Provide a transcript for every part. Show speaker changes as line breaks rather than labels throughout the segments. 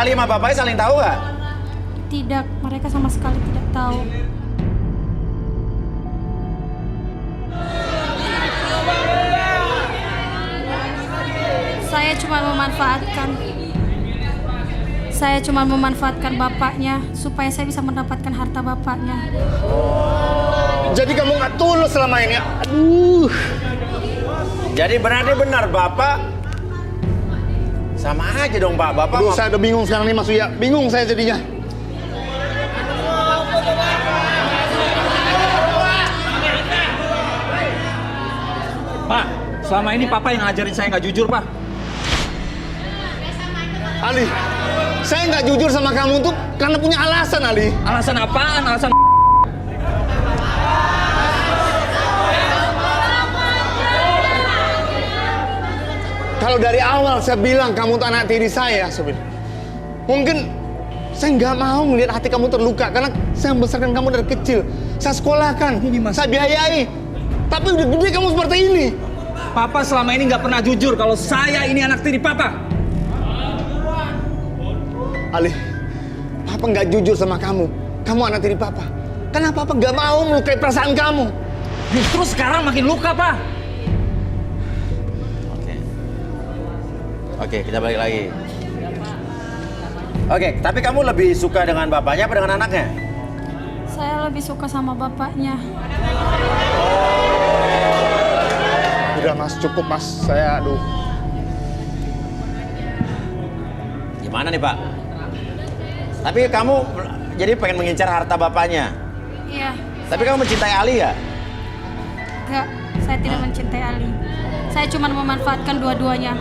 Ali sama bapaknya saling tahu nggak?
Tidak, mereka sama sekali tidak tahu. Saya cuma memanfaatkan bapaknya supaya saya bisa mendapatkan harta bapaknya.
Jadi kamu nggak tulus selama ini? Aduh.
Jadi benar bapak sama aja dong Pak. Bapak
Aduh, saya udah bingung sekarang nih Mas Uya. Bingung saya jadinya.
Pak, selama ini Papa yang ngajarin saya nggak jujur, Pak.
Ali, saya nggak jujur sama kamu tuh karena punya alasan, Ali.
Alasan apaan? Alasan
Kalau dari awal saya bilang kamu tuh anak tiri saya, Sobir. Mungkin saya nggak mau melihat hati kamu terluka karena saya membesarkan kamu dari kecil. Saya sekolahkan, saya biayai. Tapi udah gede kamu seperti ini.
Papa selama ini nggak pernah jujur kalau saya ini anak tiri Papa.
Ali, Papa nggak jujur sama kamu. Kamu anak tiri Papa. Karena Papa nggak mau melukai perasaan kamu.
Justru sekarang makin luka, Pak.
Oke, kita balik lagi. Oke, tapi kamu lebih suka dengan bapaknya apa dengan anaknya?
Saya lebih suka sama bapaknya.
Udah Mas, cukup Mas. Saya aduh.
Gimana nih Pak? Tapi kamu jadi pengen mengincar harta bapaknya.
Iya.
Tapi kamu mencintai Ali ya?
Enggak, saya tidak mencintai Ali. Saya cuma memanfaatkan dua-duanya.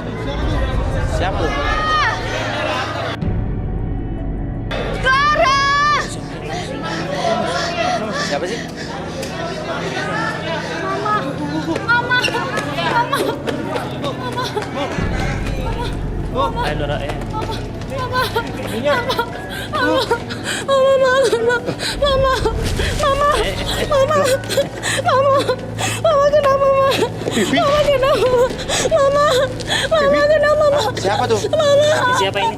Siapa tuh?
Clara!
Siapa sih?
Mama!
Ayo Dora,
Siapa tuh?
Siapa ini?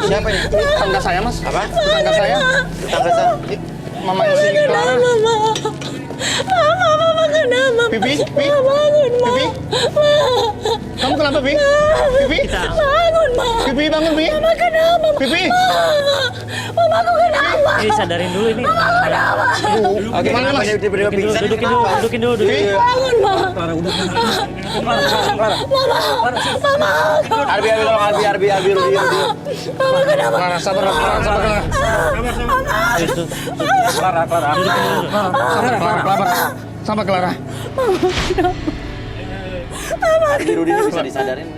Siapa ini?
Tetangga saya Mas.
Apa?
Tetangga saya.
Tetangga saya.
Mamanya si Clara. Pipi, Pipi, Pipi. Kamu kenapa, Pipi? Pipi?
Bangun, Ma!
Pipi, bangun, Pipi.
Mama kenapa?
Pipi.
Mama aku kenapa?
Ini sadarin dulu ini.
Oke,
Gimana,
kenapa
Mas?
dia tiba-tiba pingsan?
Dudukin dulu.
Bangun, Ma!
Clara, udah.
Arbi.
Mama kenapa?
Clara, sabar, Clara, sabar, Clara.
Clara.
Sabar, Clara.
Arbi Rudi bisa disadarin.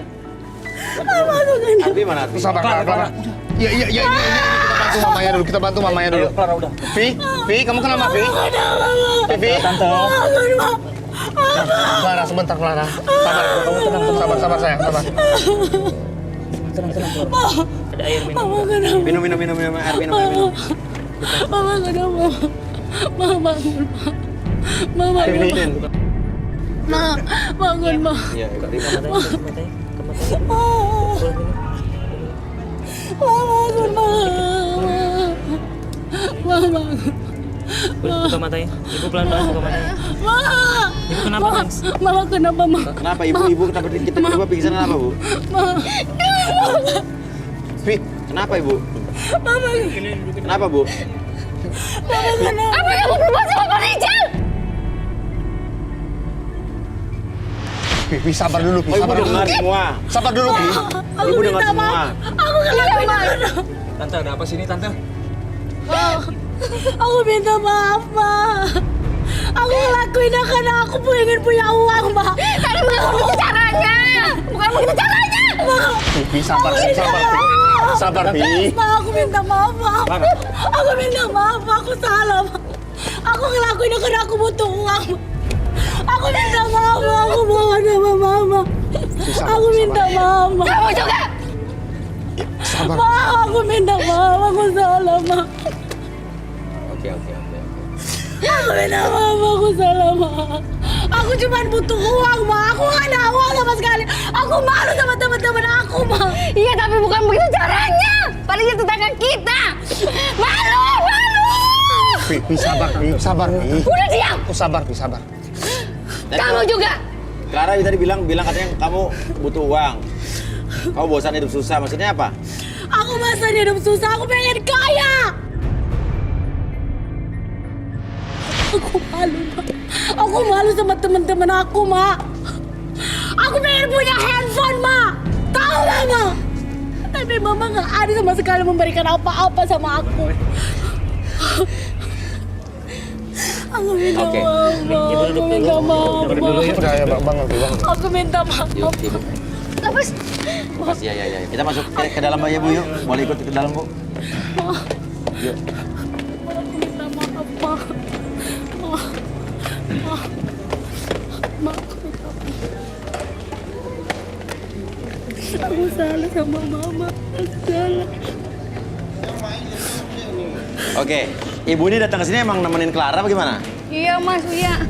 Arbi mana Arbi?
Sabar, Clara. Iya. Kita bantu mamanya dulu.
Clara, udah.
Pi, kamu kenapa, Pi? Pi,
Tante.
Clara, sebentar, Clara. Sabar, sayang, sabar.
Tenang. Ada air minum.
Minum, Arbi minum.
Mama kenapa? Mama bangun, Ma! Mama
Minum.
Ma, bangun, Ma!
Iya,
Ke matanya.
Bangun, Ma! Mama!
Buka matanya. Ibu pelan-pelan buka matanya.
Ma!
Ibu kenapa, Neng?
Mama kenapa, Ma?
Kenapa ibu kenapa kita berdua pingsan kenapa, Bu?
Ma!
Pi,
Kenapa, Ibu?
Mama!
Kenapa, Bu?
Mama kenapa? Apa yang kamu berbuat sama Pak Rijal?
Pi, sabar dulu, Pi.
Oh, Ibu dengar semua.
Sabar dulu, Pi.
Ibu dengar semua.
Aku kenapa?
Tante, ada apa sini, Tante?
Aku minta maaf, Ma. Aku ngelakuin karena aku pengen punya uang, Ma. Tapi bukan begitu caranya. Ma.
Pi, sabar, Pi.
Ma, aku minta maaf, Ma. Aku minta maaf, aku salah, Ma. Aku ngelakuin karena aku butuh uang, Ma. Aku minta maaf, Ma. Aku mohon sama Mama. Aku minta maaf, Ma. Kamu juga?
Sabar.
Ma, aku minta maaf, aku salah, Ma.
Oke.
Aku minta maaf, aku salah, Ma. Aku cuma butuh uang, Ma. Aku gak ada uang sama sekali. Aku malu sama teman-teman aku, Ma.
Iya, tapi bukan begitu caranya. Padahal itu tetangga kita. Malu.
Pi, sabar, Pi, sabar, Pi.
Udah diam.
Sabar, Pi, sabar.
Kamu juga.
Clara tadi bilang katanya kamu butuh uang. Kamu bosan hidup susah, maksudnya apa?
Aku masa hidup susah, aku pengen kaya. Aku malu, Ma. Aku malu sama teman-teman aku, Ma. Aku pengen punya handphone, Ma. Tahu, Mama? Tapi Mama nggak ada sama sekali memberikan apa-apa sama aku. Aku minta
Oke.
maaf, Ma.
Ibu duduk
Aku minta
dulu.
maaf,
Duduk
Ma.
dulu ya.
Udah, ya, Bang.
Aku minta maaf.
Yuk, Ibu.
Terus.
Mas, ya. Kita masuk ke dalam aja, Bu, yuk. Boleh ikut ke dalam, Bu? Yuk.
Aku minta maaf, Ma. Ma, aku minta maaf. Aku salah sama Mama. Aku salah.
Oke. Ibu ini datang ke sini emang nemenin Clara apa gimana?
Iya, Mas Uya.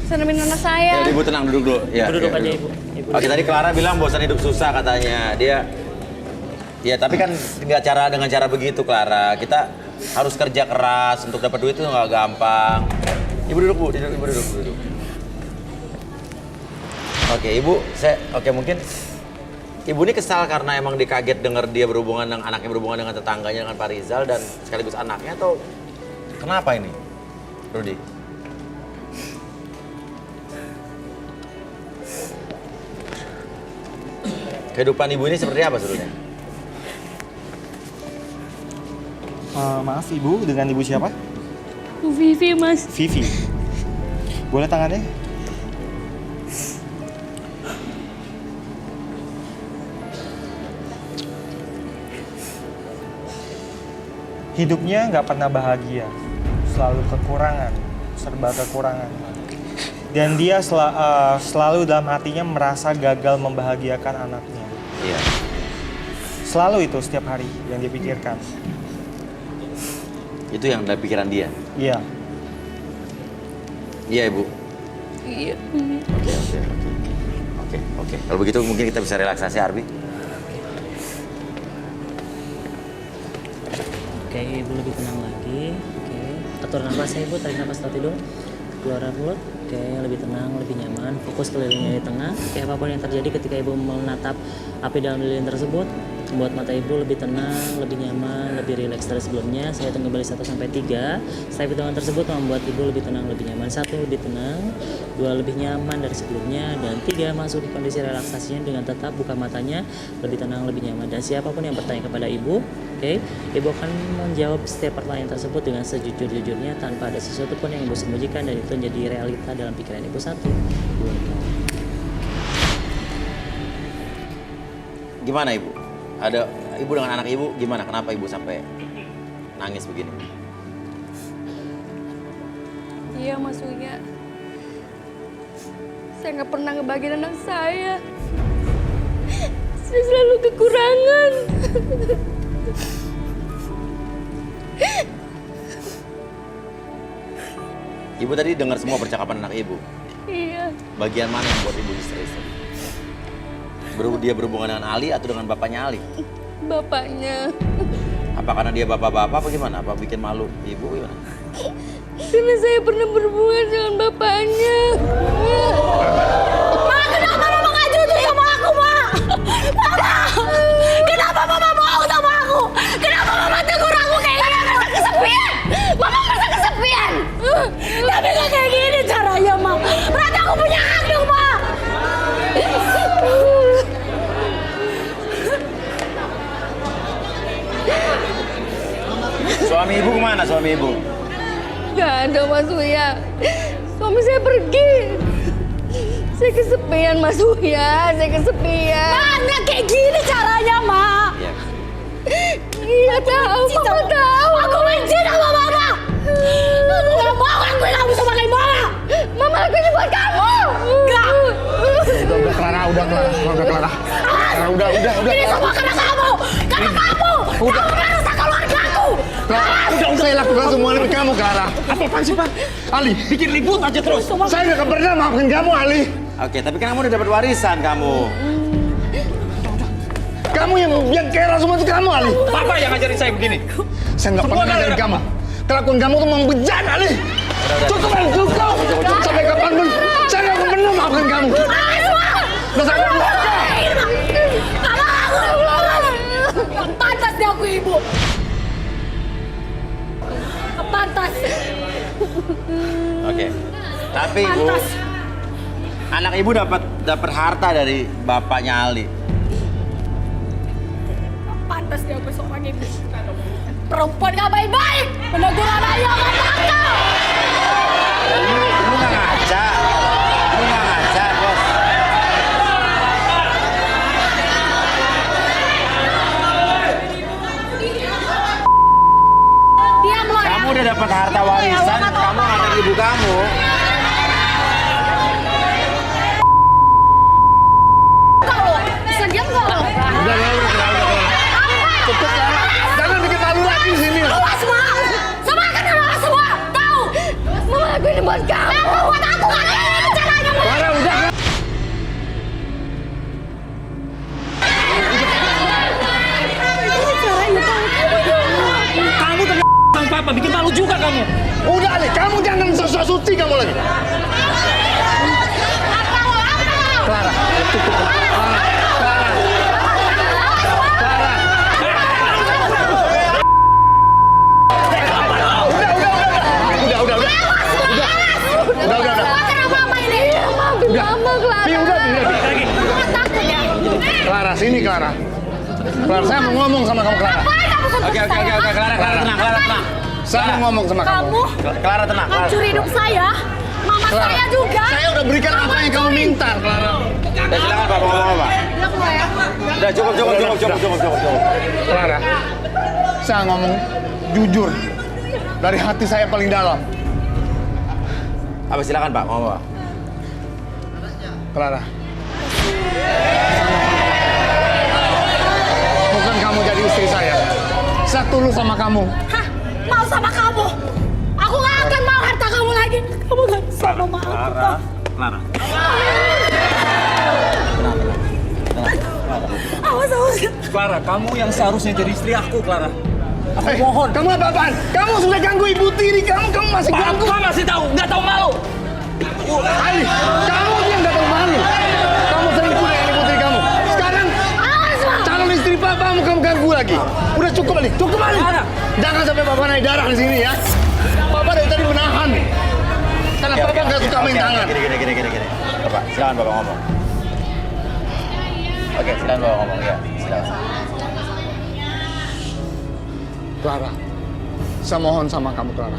Saya nemenin anak saya.
Ya, Ibu tenang, duduk dulu. Ya,
Ibu duduk
ya,
aja,
duduk.
Ibu.
Oke, tadi Clara bilang bosan hidup susah katanya. Ya tapi kan nggak dengan cara begitu, Clara. Kita harus kerja keras untuk dapat duit itu nggak gampang. Ibu duduk, Bu. Ibu duduk. Oke, Ibu, mungkin Ibu ini kesal karena emang dikaget dengar dia anaknya berhubungan dengan tetangganya dengan Pak Rizal dan sekaligus anaknya, atau kenapa ini, Rudy? Kehidupan Ibu ini seperti apa sebetulnya?
Maaf Ibu, dengan Ibu siapa?
Vivi, Mas.
Vivi. Boleh tangannya? Hidupnya nggak pernah bahagia, selalu kekurangan, serba kekurangan. Dan dia selalu dalam hatinya merasa gagal membahagiakan anaknya.
Iya.
Selalu itu setiap hari yang dia pikirkan.
Itu yang dalam pikiran dia.
Iya.
Iya, Ibu.
Iya.
Oke. Kalau begitu mungkin kita bisa relaksasi, Arbi.
Oke, Ibu lebih tenang lagi. Oke, atur nafasnya Ibu, tarik nafas tahu tidur. Keluar mulut. Oke, lebih tenang, lebih nyaman. Fokus ke lilinnya di tengah. Oke, apapun yang terjadi ketika Ibu menatap api dalam lilin tersebut, membuat mata Ibu lebih tenang, lebih nyaman, lebih rileks dari sebelumnya. Saya hitung kembali 1 sampai 3. Setiap hitungan tersebut membuat Ibu lebih tenang, lebih nyaman. 1, lebih tenang. 2, lebih nyaman dari sebelumnya. Dan 3, masuk ke kondisi relaksasinya dengan tetap buka matanya, lebih tenang, lebih nyaman. Dan siapapun yang bertanya kepada Ibu, oke, Ibu akan menjawab setiap pertanyaan tersebut dengan sejujur-jujurnya tanpa ada sesuatu pun yang Ibu sembunyikan, dan itu menjadi realita dalam pikiran Ibu. 1, 2, 3.
Gimana, Ibu? Ada Ibu dengan anak Ibu gimana? Kenapa Ibu sampai nangis begini?
Iya, Mas Uya. Saya nggak pernah ngebagiin anak saya. Saya selalu kekurangan.
Ibu tadi dengar semua percakapan anak Ibu.
Iya.
Bagian mana yang buat Ibu histeris? Dia berhubungan dengan Ali atau dengan bapaknya Ali?
Bapaknya.
Apa karena dia bapak-bapak apa gimana? Apa bikin malu Ibu gimana?
Karena saya pernah berhubungan dengan bapaknya.
Ma, kenapa Mama nggak jujur sama aku, Ma? Mama, kenapa Mama bohong sama aku? Kenapa Mama tegur aku kayak gini?
Mama merasa kesepian. Mama merasa kesepian.
Tapi nggak kayak gini caranya, Ma. Berarti aku punya hak dong, Ma.
Suami Ibu kemana suami Ibu?
Gak ada, Mas Uya. Suami saya pergi. Saya kesepian, Mas Uya. Saya kesepian.
Ma, nggak kayak gini caranya, Ma.
Iya.
Iya, tahu. Mama tahu.
Aku benci sama Mama. Aku nggak mau ngakuin kamu sebagai Mama.
Mama lakuin ini buat kamu.
Enggak.
Udah Clara.
Ini semua karena kamu. Karena kamu. Kamu merusak keluarga aku.
Udah, saya lakukan semua demi kamu, Clara.
Apa-apaan sih, Pak?
Ali,
Bikin ribut aja terus.
saya nggak akan pernah maafin kamu, Ali.
Oke, tapi kan kamu udah dapat warisan kamu.
Kamu yang kera semua itu kamu, Ali.
Papa yang ngajarin saya begini.
Saya nggak pernah ngajarin kamu. Kelakuan kamu tuh memang bejat, Ali. Cukup, Ali, cukup. Sampai kapanpun, saya nggak akan pernah maafin kamu. Udah sampai
Pantas deh aku ibu. Pantas.
Oke. Tapi Bu,
Pantas.
anak ibu dapat harta dari bapaknya Ali.
Pantas deh aku seorang ibu. Perempuan gak baik-baik. Menegur anaknya gak bakal.
Lu nggak ngaca. Lu nggak ngaca, Bos.
Diam lo ya.
Kamu udah dapat harta warisan, kamu anak ibu kamu.
Kalau bisa diam gak lo?
Udah. Cukup, Clara. Jangan bikin malu lagi di sini.
Awas semua. Sama kan sama semua. Tahu. Mama aku ini buat kamu. Buat aku kan ini caranya.
Clara, udah.
Kamu terlalu sama Papa, bikin malu juga kamu.
Udah, Ali. Kamu jangan sok-sok suci kamu lagi. Clara, cukup. Clara. Udah.
Kenapa mama ini? Maafin mama, Clara.
Pi, udah.
Mama takut ya.
Clara, sini, Clara. Clara, saya mau ngomong sama kamu, Clara.
Ngapain kamu sentuh
Oke,
saya?
Clara tenang.
Saya mau ngomong sama kamu.
Kamu
Clara tenang. Clara.
hancur hidup saya. Mama
Clara,
saya juga.
saya udah berikan apa yang kamu minta, Clara.
Udah silakan Pak, ngomong Pak.
Bilang lo ya.
Udah cukup.
Clara, saya ngomong jujur dari hati saya paling dalam.
Apa silakan Pak, ngomong Pak.
Clara, bukan kamu jadi istri saya. Saya tulus sama kamu.
Hah? Mau sama kamu? Aku gak akan mau harta kamu lagi. Kamu gak bisa sama aku.
Clara.
Awas.
Clara, kamu yang seharusnya jadi istri aku, Clara. Aku mohon.
Kamu apa-apaan? Kamu sudah ganggu ibu tiri kamu masih ganggu.
Papa masih tahu, nggak tahu malu.
Ali, kamu yang gak tahu malu. Kamu selingkuh dengan ibu tiri kamu. Sekarang calon istri papamu kamu ganggu lagi. Udah cukup, Ali. Cukup, Ali. Jangan sampai papa naik darah di sini ya. Papa dari tadi menahan. Karena papa nggak suka main tangan.
Gini. Bapak, silakan Bapak ngomong. Oke, silakan Bapak ngomong ya. Silakan.
Clara, saya mohon sama kamu, Clara.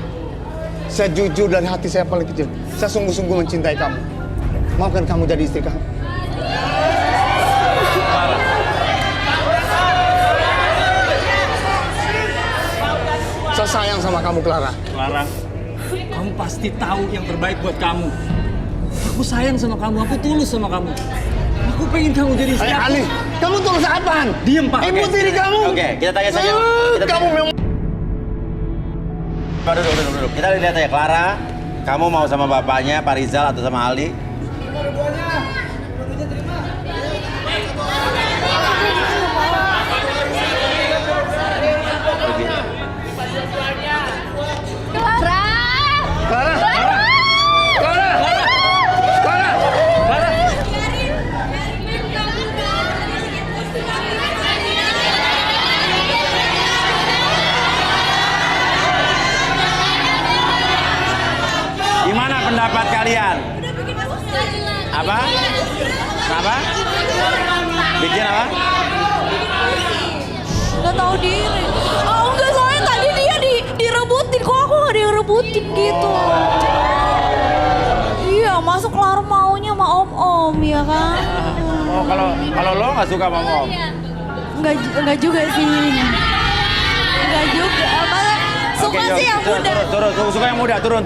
Saya jujur dari hati saya paling kecil. Saya sungguh-sungguh mencintai kamu. Maafkan kamu jadi istri kamu. Saya sayang sama kamu, Clara.
Clara, kamu pasti tahu yang terbaik buat kamu. Aku sayang sama kamu, aku tulus sama kamu. Aku pengen kamu jadi istri aku.
Ali, kamu tulus apaan?
Diem, Pak.
Ibu tiri kamu.
Oke, kita tanya saja.
Kamu memang...
Duduk. Kita lihat aja, Clara. Kamu mau sama bapaknya, Pak Rizal atau sama Ali?
Clara.
Clara.
Gimana pendapat kalian? Apa? Apa? Bikin apa?
Gak tahu diri. Oh enggak, soalnya tadi dia direbutin. Kok aku gak direbutin gitu? Iya, masuk Clara maunya sama om-om, ya kan?
Oh, kalau lo nggak suka sama Om?
Enggak juga sih. Enggak juga. Apa? Suka
Oke,
sih yang muda.
Turun. Suka yang muda. Turun.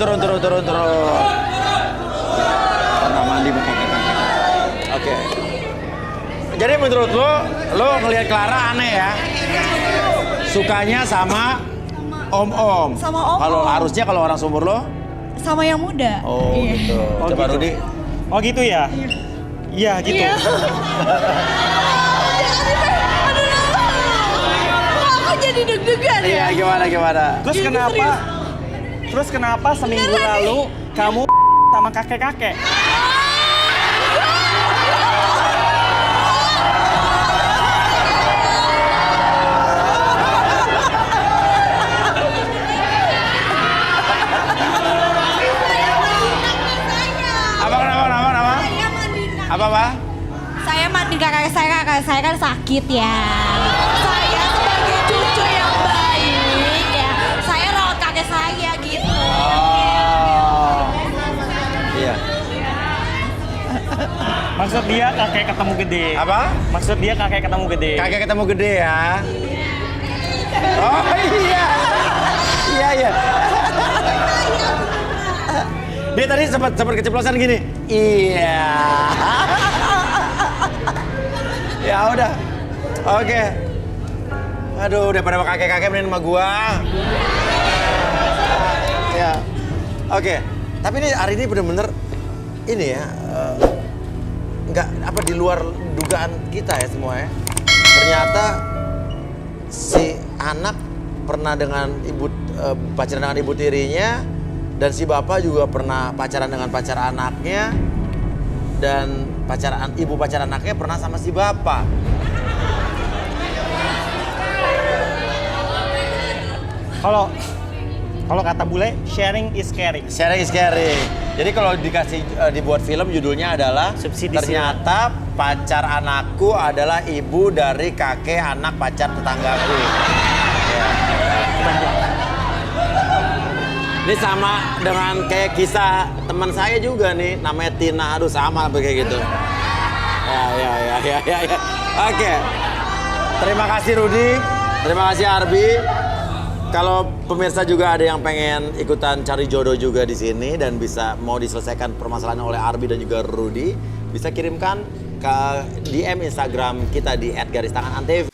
Nah, mandi bukan. Oke. Jadi menurut lo ngelihat Clara aneh ya? Sukanya sama Om-om.
Sama om-om.
Kalau harusnya kalau orang seumur lo?
Sama yang muda.
Oh
Iya.
gitu.
Oh,
Coba
gitu.
Rudi.
Oh gitu ya? Iya gitu.
Iya. Aku jadi deg-degan
Iya,
ya.
gimana?
Terus kenapa seminggu lalu kamu sama kakek-kakek?
Apa? Apa, Pak?
Saya mandi kakak saya kan sakit ya. Saya sebagai cucu yang baik ya. Saya rawat kakek saya gitu.
Oh. Iya.
Maksud dia kakek ketemu gede.
Apa?
Maksud dia kakek ketemu gede.
Kakek ketemu gede ya. Oh iya. Iya. Dia tadi sempat keceplosan gini. Iya. Ya udah. Oke. Aduh, daripada sama kakek-kakek mending sama gua. Ya. Oke. Tapi ini hari ini bener-bener ini ya. Nggak apa di luar dugaan kita ya semua ya. Ternyata si anak pernah dengan pacaran dengan ibu tirinya, dan si bapak juga pernah pacaran dengan pacar anaknya, dan ibu pacar anaknya pernah sama si bapak.
Kalau kata bule, sharing is caring.
Sharing is caring. Jadi kalau dibuat film judulnya adalah
Subsidi
ternyata pacar anakku adalah ibu dari kakek anak pacar tetanggaku. Ya. Ini sama dengan kayak kisah teman saya juga nih, namanya Tina. Aduh, sama kayak gitu. Ya. Oke. Terima kasih Rudi. Terima kasih Arbi. Kalau pemirsa juga ada yang pengen ikutan cari jodoh juga di sini dan bisa mau diselesaikan permasalahan oleh Arbi dan juga Rudi, bisa kirimkan ke DM Instagram kita di @garistanganantv.